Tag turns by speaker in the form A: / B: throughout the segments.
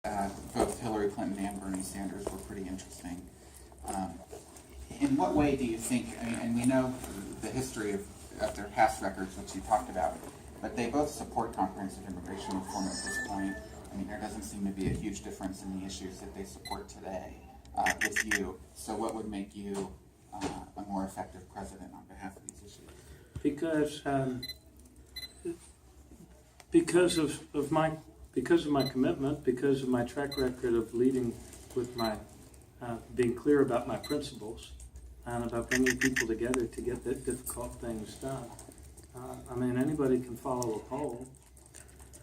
A: both Hillary Clinton and Bernie Sanders were pretty interesting. Um, in what way do you think, I mean, and we know the history of their past records, which you talked about, but they both support comprehensive immigration reform at this point. I mean, there doesn't seem to be a huge difference in the issues that they support today with you. So what would make you a more effective president on behalf of these issues?
B: Because of my commitment, because of my track record of leading with my being clear about my principles and about bringing people together to get the difficult things done. I mean, anybody can follow a poll,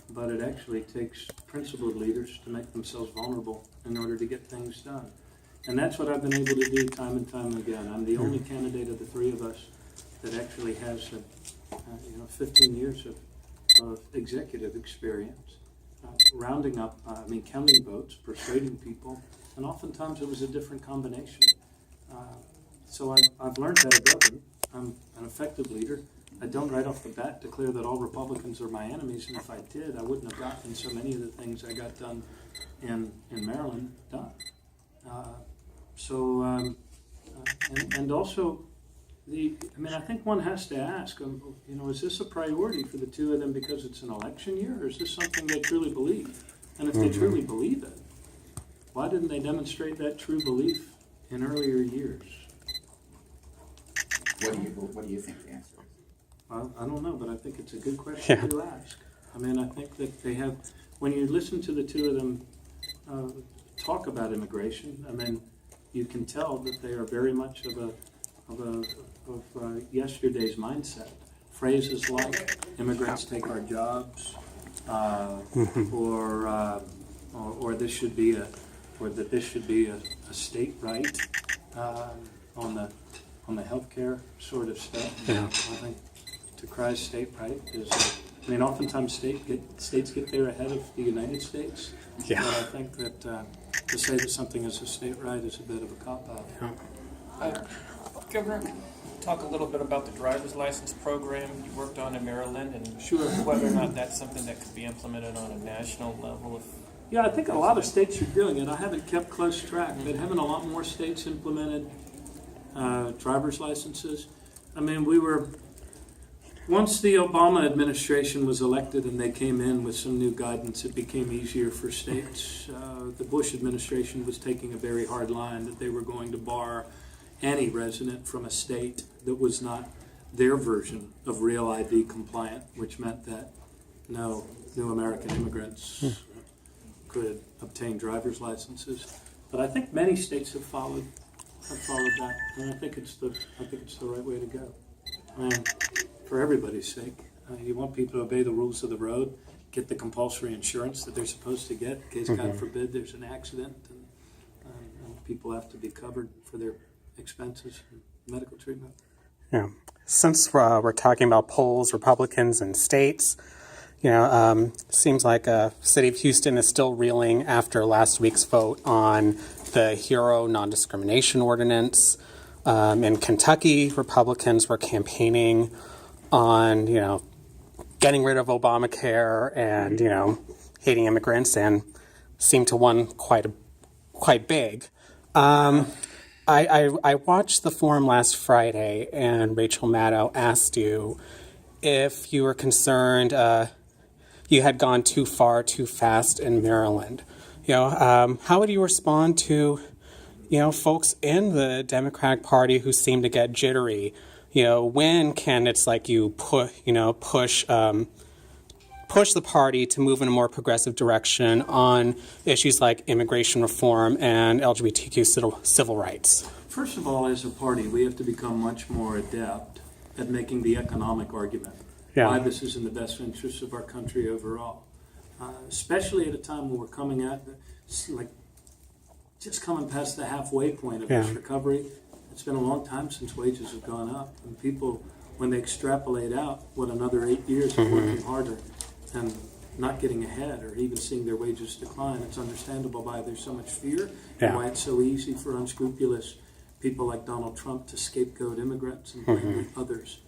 B: but it actually takes principled leaders to make themselves vulnerable in order to get things done. And that's what I've been able to do time and time again. I'm the only candidate of the three of us that actually has 15 years of executive experience, rounding up, counting votes, persuading people, and oftentimes it was a different combination. So I've learned how to govern. I'm an effective leader. I don't right off the bat declare that all Republicans are my enemies, and if I did, I wouldn't have gotten so many of the things I got done in Maryland done. And also, I think one has to ask, is this a priority for the two of them because it's an election year, or is this something they truly believe? And if they truly believe it, why didn't they demonstrate that true belief in earlier years?
A: What do you think the answer is?
B: Well, I don't know, but I think it's a good question to ask. I mean, I think that they have, when you listen to the two of them talk about immigration, I mean, you can tell that they are very much of yesterday's mindset. Phrases like "immigrants take our jobs," or this should be a state right on the healthcare sort of stuff.
C: Yeah.
B: I think Decry's state right is. Oftentimes states get there ahead of the United States.
C: Yeah.
B: But I think that to say that something is a state right is a bit of a cop-out.
D: Governor, can you talk a little bit about the driver's license program you worked on in Maryland and
B: Sure.
D: whether or not that's something that could be implemented on a national level?
B: Yeah, I think a lot of states are doing it. I haven't kept close track, but haven't a lot more states implemented driver's licenses? I mean, once the Obama administration was elected and they came in with some new guidance, it became easier for states. The Bush administration was taking a very hard line that they were going to bar any resident from a state that was not their version of Real ID compliant, which meant that no new American immigrants could obtain driver's licenses. But I think many states have followed that, and I think it's the right way to go. For everybody's sake, you want people to obey the rules of the road, get the compulsory insurance that they're supposed to get in case, God forbid, there's an accident, and people have to be covered for their expenses and medical treatment.
C: Yeah. Since we're talking about polls, Republicans, and states, seems like the city of Houston is still reeling after last week's vote on the HERO non-discrimination ordinance. In Kentucky, Republicans were campaigning on, getting rid of Obamacare and, hating immigrants, and seemed to win quite big. I watched the forum last Friday, and Rachel Maddow asked you if you were concerned you had gone too far, too fast in Maryland. How would you respond to, folks in the Democratic Party who seem to get jittery? When candidates like you push the party to move in a more progressive direction on issues like immigration reform and LGBTQ civil rights?
B: First of all, as a party, we have to become much more adept at making the economic argument. Why this is in the best interest of our country overall. Especially at a time when we're coming at, just coming past the halfway point of this recovery. It's been a long time since wages have gone up. And people, when they extrapolate out what another 8 years of working harder and not getting ahead or even seeing their wages decline, it's understandable why there's so much fear and why it's so easy for unscrupulous people like Donald Trump to scapegoat immigrants and blame others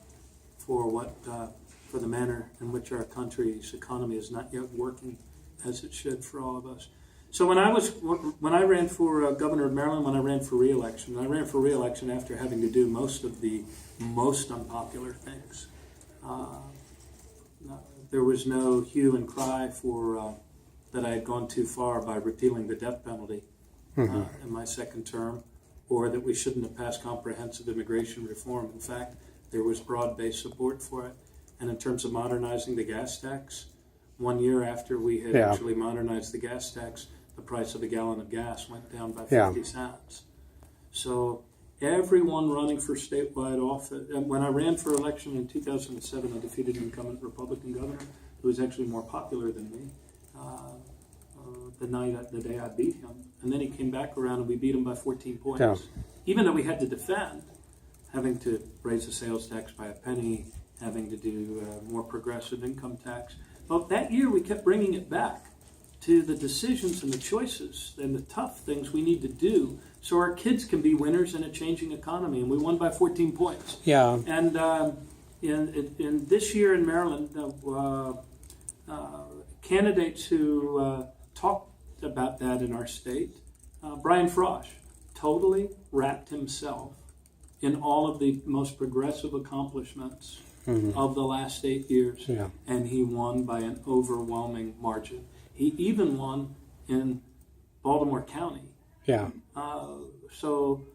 B: for the manner in which our country's economy is not yet working as it should for all of us. So when I ran for governor of Maryland, when I ran for re-election, I ran for re-election after having to do most of the most unpopular things. There was no hue and cry for that I had gone too far by repealing the death penalty in my second term, or that we shouldn't have passed comprehensive immigration reform. In fact, there was broad-based support for it. And in terms of modernizing the gas tax, 1 year after we had actually modernized the gas tax, the price of a gallon of gas went down by 50 cents. So everyone running for statewide office, and when I ran for election in 2007, I defeated an incumbent Republican governor who was actually more popular than me the day I beat him. And then he came back around and we beat him by 14 points.
C: Yeah.
B: Even though we had to defend having to raise the sales tax by a penny, having to do more progressive income tax. But that year we kept bringing it back to the decisions and the choices and the tough things we need to do so our kids can be winners in a changing economy. And we won by 14 points.
C: Yeah.
B: And in this year in Maryland, candidates who talked about that in our state, Brian Frosch totally wrapped himself in all of the most progressive accomplishments of the last 8 years.
C: Yeah.
B: And he won by an overwhelming margin. He even won in Baltimore County.
C: Yeah.
B: So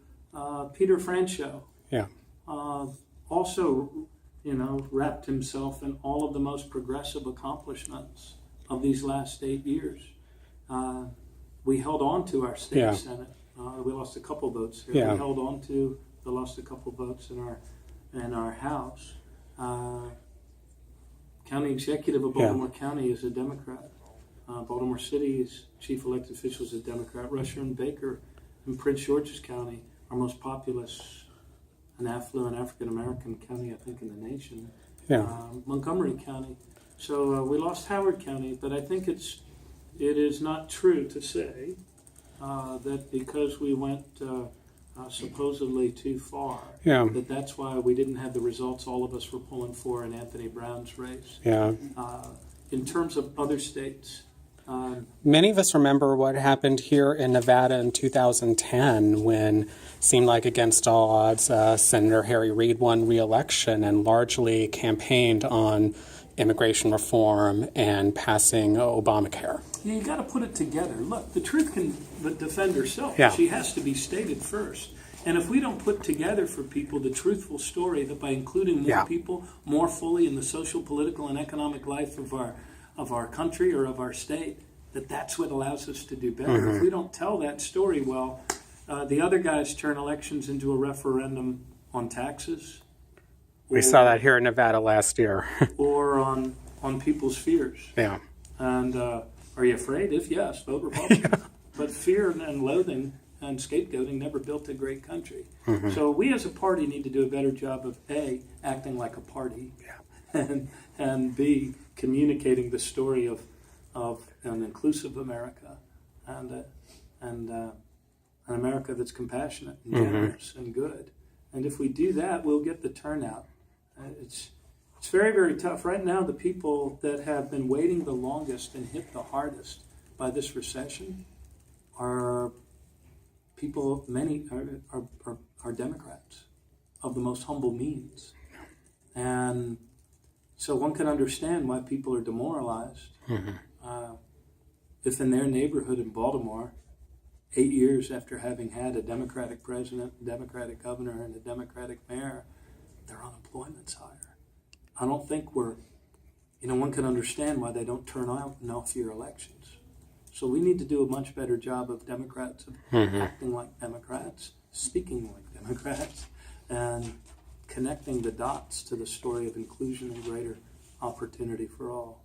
B: Peter Franchot
C: Yeah.
B: also, wrapped himself in all of the most progressive accomplishments of these last 8 years. We held on to our state Senate. We lost a couple votes here.
C: Yeah.
B: We held on to, lost a couple votes in our House. County executive of Baltimore County is a Democrat. Baltimore City's chief elected official is a Democrat. Rusher and Baker in Prince George's County, our most populous and affluent African American county, I think, in the nation.
C: Yeah.
B: Montgomery County. So we lost Howard County, but I think it is not true to say that because we went supposedly too far, that's why we didn't have the results all of us were pulling for in Anthony Brown's race.
C: Yeah.
B: In terms of other states,
C: many of us remember what happened here in Nevada in 2010 when, seemed like against all odds, Senator Harry Reid won re-election and largely campaigned on immigration reform and passing Obamacare.
B: Yeah, you got to put it together. Look, the truth can defend herself.
C: Yeah.
B: She has to be stated first. And if we don't put together for people the truthful story that by including more people more fully in the social, political, and economic life of our country or of our state, that's what allows us to do better. If we don't tell that story well, the other guys turn elections into a referendum on taxes.
C: We saw that here in Nevada last year.
B: Or on people's fears.
C: Yeah.
B: And are you afraid? If yes, vote Republican. But fear and loathing and scapegoating never built a great country. So we as a party need to do a better job of A, acting like a party, and B, communicating the story of an inclusive America and an America that's compassionate and generous and good. And if we do that, we'll get the turnout. It's very, very tough. Right now, the people that have been waiting the longest and hit the hardest by this recession are people, many are Democrats of the most humble means. And so one can understand why people are demoralized. If in their neighborhood in Baltimore, 8 years after having had a Democratic president, a Democratic governor, and a Democratic mayor, their unemployment's higher. I don't think one can understand why they don't turn out in off-year elections. So we need to do a much better job of Democrats of acting like Democrats, speaking like Democrats, and connecting the dots to the story of inclusion and greater opportunity for all.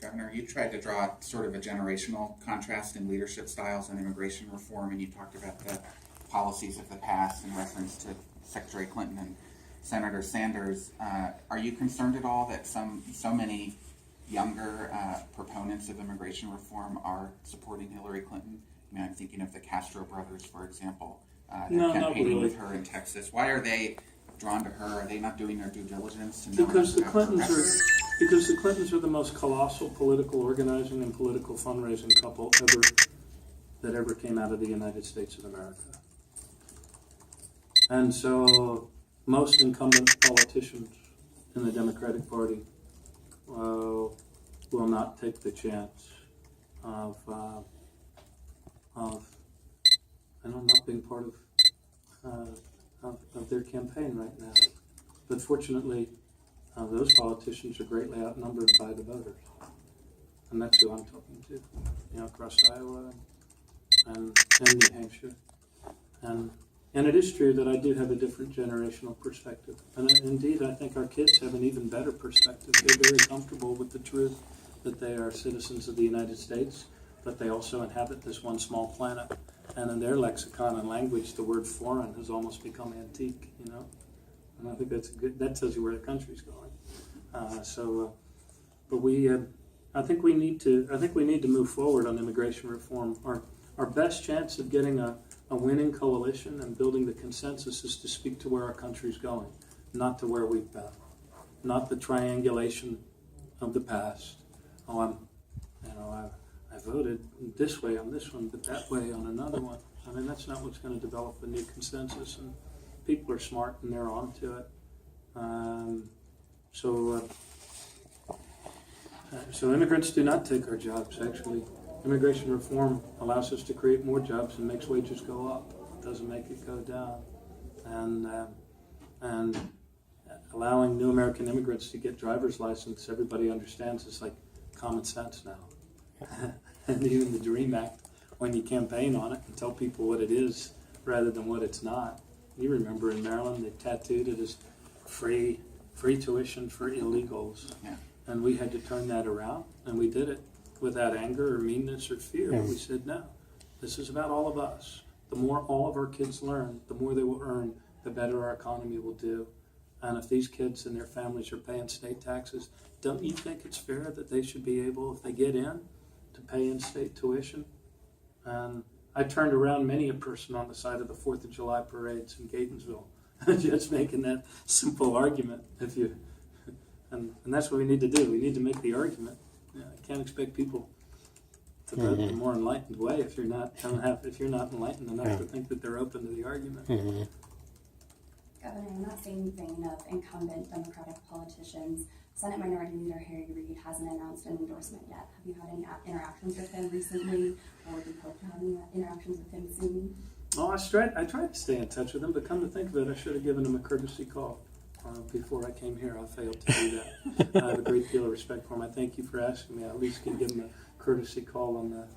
A: Governor, you tried to draw sort of a generational contrast in leadership styles and immigration reform, and you talked about the policies of the past in reference to Secretary Clinton and Senator Sanders. Are you concerned at all that so many younger proponents of immigration reform are supporting Hillary Clinton? I mean, I'm thinking of the Castro brothers, for example. They're campaigning with her in Texas. Why are they drawn to her? Are they not doing their due diligence to know
B: Because the
A: about
B: Clintons are the most colossal political organizing and political fundraising couple ever that ever came out of the United States of America. And so most incumbent politicians in the Democratic Party will not take the chance of not being part of their campaign right now. But fortunately, those politicians are greatly outnumbered by the voters. And that's who I'm talking to, across Iowa and New Hampshire. And it is true that I do have a different generational perspective. And indeed, I think our kids have an even better perspective. They're very comfortable with the truth that they are citizens of the United States, but they also inhabit this one small planet. And in their lexicon and language, the word foreign has almost become antique, And I think that tells you where the country's going. I think we need to move forward on immigration reform. Our best chance of getting a winning coalition and building the consensus is to speak to where our country's going, not to where we've been, not the triangulation of the past. I voted this way on this one, but that way on another one. I mean, that's not what's going to develop a new consensus, and people are smart and they're on to it. So immigrants do not take our jobs, actually. Immigration reform allows us to create more jobs and makes wages go up. It doesn't make it go down. And allowing new American immigrants to get driver's license, everybody understands it's like common sense now. And even the DREAM Act, when you campaign on it and tell people what it is rather than what it's not. You remember in Maryland, they tattooed it as free tuition for illegals.
A: Yeah.
B: And we had to turn that around, and we did it without anger or meanness or fear.
C: Yeah.
B: We said, no, this is about all of us. The more all of our kids learn, the more they will earn, the better our economy will do. And if these kids and their families are paying state taxes, don't you think it's fair that they should be able, if they get in, to pay in-state tuition? And I turned around many a person on the side of the 4th of July parades in Catonsville, just making that simple argument. And that's what we need to do. We need to make the argument. I can't expect people to vote in a more enlightened way if you're not enlightened enough to think that they're open to the argument.
C: Mm-hmm.
E: Governor, in that same vein of incumbent Democratic politicians, Senate Minority Leader Harry Reid hasn't announced an endorsement yet. Have you had any interactions with him recently, or do you hope to have any interactions with him soon?
B: Oh, I tried to stay in touch with him, but come to think of it, I should have given him a courtesy call before I came here. I failed to do that. I have a great deal of respect for him. I thank you for asking me. I at least can give him a courtesy call on the,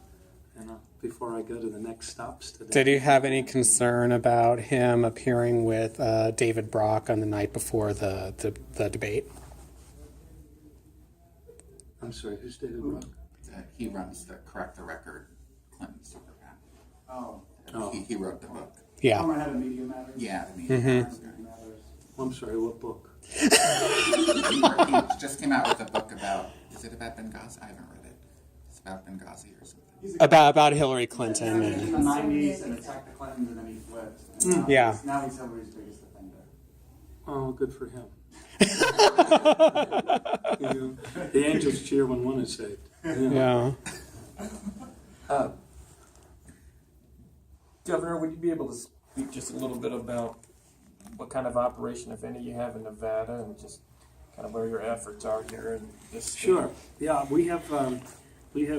B: before I go to the next stops today.
C: Did you have any concern about him appearing with David Brock on the night before the debate?
B: I'm sorry, who's David Brock?
A: He runs the Correct the Record Clinton Super PAC.
B: Oh.
A: He wrote the book.
C: Yeah.
F: Former head of Media Matters.
A: Yeah, the media
C: Mm-hmm.
F: Matters.
B: I'm sorry, what book?
A: he just came out with a book about, is it about Benghazi? I haven't read it. It's about Benghazi or something.
C: About Hillary Clinton.
F: In
C: And,
F: the 90s and attacked the Clintons, and then he flipped. And
C: Yeah.
F: Now he's Hillary's biggest defender.
B: Oh, good for him. The angels cheer when one is saved.
C: yeah.
D: Governor, would you be able to speak just a little bit about what kind of operation, if any, you have in Nevada, and just kind of where your efforts are here in this state?
B: Sure. Yeah, we have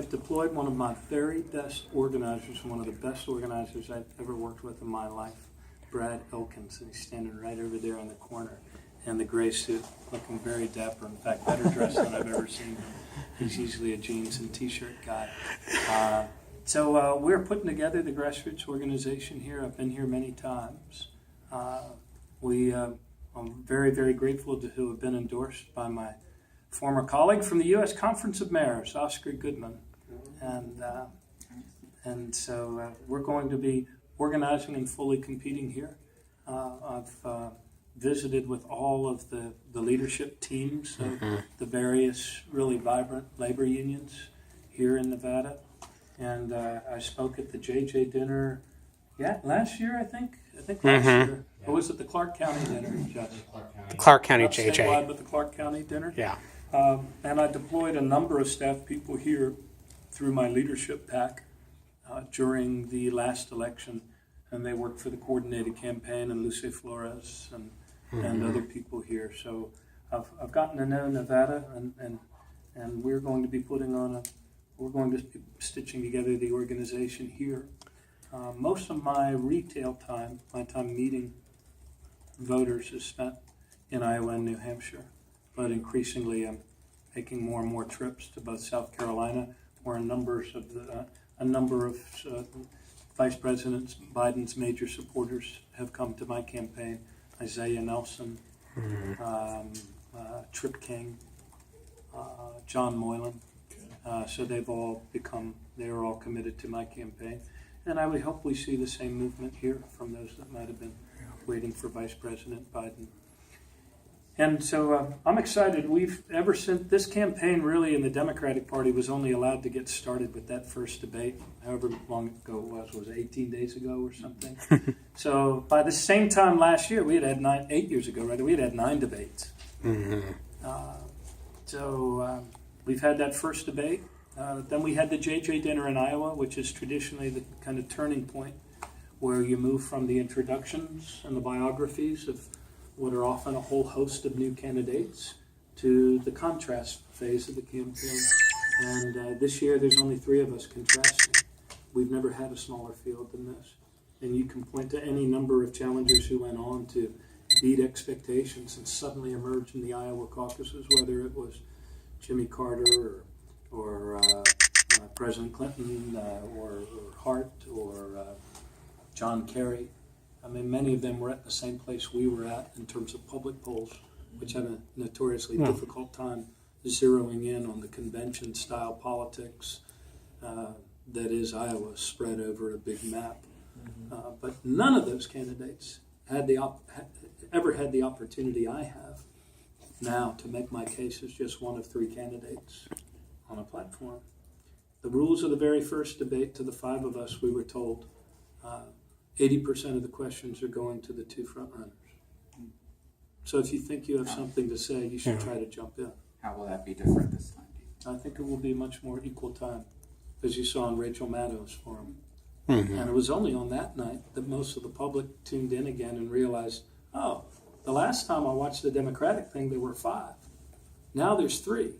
B: deployed one of my very best organizers, one of the best organizers I've ever worked with in my life, Brad Elkins, and he's standing right over there in the corner in the gray suit, looking very dapper. In fact, better dressed than I've ever seen him. He's usually a jeans and t-shirt guy. So we're putting together the grassroots organization here. I've been here many times. I'm very, very grateful to have been endorsed by my former colleague from the U.S. Conference of Mayors, Oscar Goodman. And so we're going to be organizing and fully competing here. I've visited with all of the leadership teams of the various really vibrant labor unions here in Nevada. And I spoke at the JJ dinner, last year, I think last year. Or was it the Clark County dinner, Judge?
C: Clark County
B: Not
C: JJ.
B: statewide, but the Clark County dinner.
C: Yeah.
B: And I deployed a number of staff people here through my leadership pack during the last election, and they worked for the coordinated campaign and Lucy Flores and other people here. So I've gotten to know Nevada, and we're going to be we're going to be stitching together the organization here. Most of my retail time, my time meeting voters, is spent in Iowa and New Hampshire, but increasingly I'm making more and more trips to both South Carolina, where a number of Vice President Biden's major supporters have come to my campaign: Isaiah Nelson, Trip King, John Moylan. So they're all committed to my campaign. And I would hope we see the same movement here from those that might have been waiting for Vice President Biden. And so I'm excited. We've, ever since this campaign really in the Democratic Party was only allowed to get started with that first debate, however long ago it was it 18 days ago or something? So by the same time last year, we had 8 years ago, right? We had 9 debates. We've had that first debate. Then we had the JJ dinner in Iowa, which is traditionally the kind of turning point where you move from the introductions and the biographies of what are often a whole host of new candidates to the contrast phase of the campaign. And this year there's only 3 of us contrasting. We've never had a smaller field than this. And you can point to any number of challengers who went on to beat expectations and suddenly emerge in the Iowa caucuses, whether it was Jimmy Carter or President Clinton or Hart or John Kerry. I mean, many of them were at the same place we were at in terms of public polls, which have a notoriously difficult time zeroing in on the convention-style politics that is Iowa spread over a big map. But none of those candidates had ever had the opportunity I have now to make my case as just one of 3 candidates on a platform. The rules of the very first debate, to the 5 of us, we were told 80% of the questions are going to the 2 front runners. So if you think you have something to say, you should try to jump in.
A: How will that be different this time?
B: I think it will be much more equal time, as you saw in Rachel Maddow's forum. And it was only on that night that most of the public tuned in again and realized, oh, the last time I watched the Democratic thing, there were 5. Now there's 3.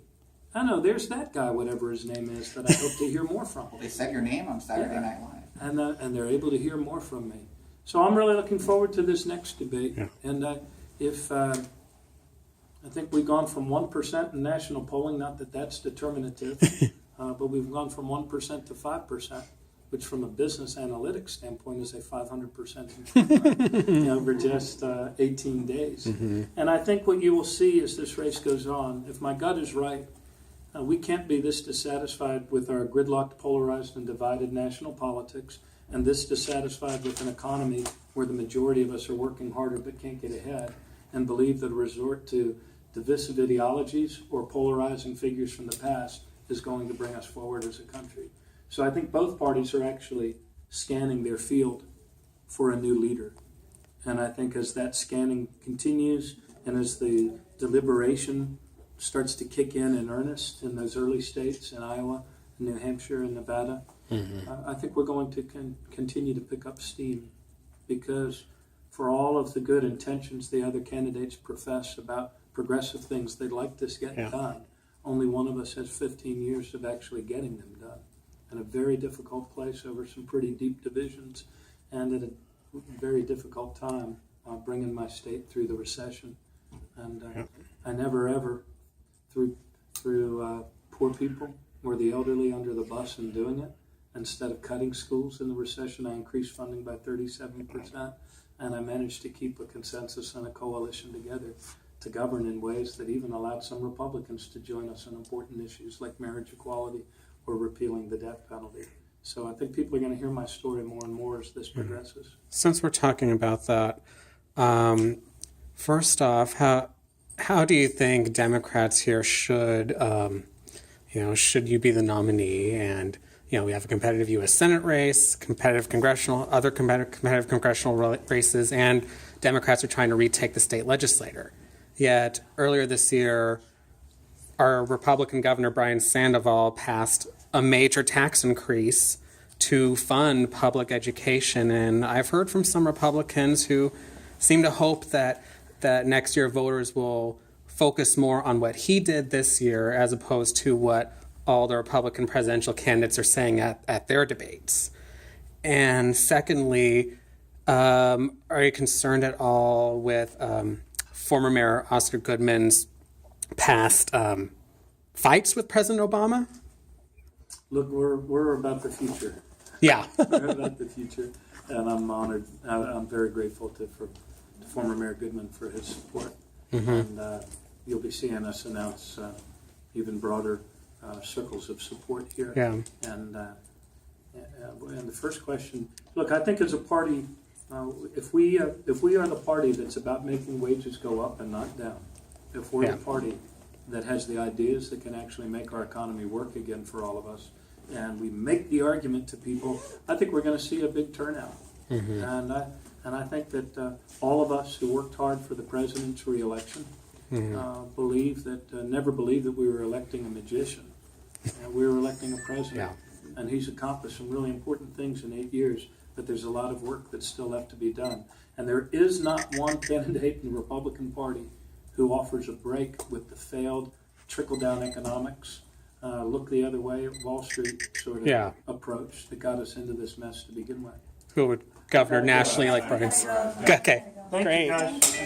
B: I know, there's that guy, whatever his name is, that I hope to hear more from.
A: Well, they said your name on Saturday Night Live.
B: And they're able to hear more from me. So I'm really looking forward to this next debate. And I think we've gone from 1% in national polling, not that that's determinative, but we've gone from 1% to 5%, which from a business analytics standpoint is a 500% improvement over just 18 days. And I think what you will see as this race goes on, if my gut is right, we can't be this dissatisfied with our gridlocked, polarized, and divided national politics, and this dissatisfied with an economy where the majority of us are working harder but can't get ahead, and believe that a resort to divisive ideologies or polarizing figures from the past is going to bring us forward as a country. So I think both parties are actually scanning their field for a new leader. And I think as that scanning continues and as the deliberation starts to kick in earnest in those early states in Iowa, New Hampshire, and Nevada, I think we're going to continue to pick up steam, because for all of the good intentions the other candidates profess about progressive things they'd like to get done, only one of us has 15 years of actually getting them done. In a very difficult place over some pretty deep divisions, and at a very difficult time bringing my state through the recession. And I never ever threw poor people or the elderly under the bus in doing it. Instead of cutting schools in the recession, I increased funding by 37%, and I managed to keep a consensus and a coalition together to govern in ways that even allowed some Republicans to join us on important issues like marriage equality or repealing the death penalty. So I think people are going to hear my story more and more as this progresses.
C: Since we're talking about that, first off, how do you think Democrats here should you be the nominee? And we have a competitive U.S. Senate race, competitive congressional races, and Democrats are trying to retake the state legislature. Yet earlier this year, our Republican Governor Brian Sandoval passed a major tax increase to fund public education. And I've heard from some Republicans who seem to hope that next year voters will focus more on what he did this year as opposed to what all the Republican presidential candidates are saying at their debates. And secondly, are you concerned at all with former Mayor Oscar Goodman's past fights with President Obama?
B: Look, we're about the future.
C: Yeah.
B: We're about the future, and I'm honored. I'm very grateful to former Mayor Goodman for his support. And you'll be seeing us announce even broader circles of support here.
C: Yeah.
B: And the first question, look, I think as a party, if we are the party that's about making wages go up and not down, if we're
C: Yeah.
B: the party that has the ideas that can actually make our economy work again for all of us, and we make the argument to people, I think we're going to see a big turnout. And I think that all of us who worked hard for the president's reelection never believed that we were electing a magician. We were electing a president.
C: Yeah.
B: And he's accomplished some really important things in 8 years, but there's a lot of work that's still left to be done. And there is not one candidate in the Republican Party who offers a break with the failed trickle-down economics, look the other way at Wall Street sort of approach that got us into this mess to begin with.
C: Who would governor nationally like Brian? Okay,
B: Thank
C: great.
B: you, guys.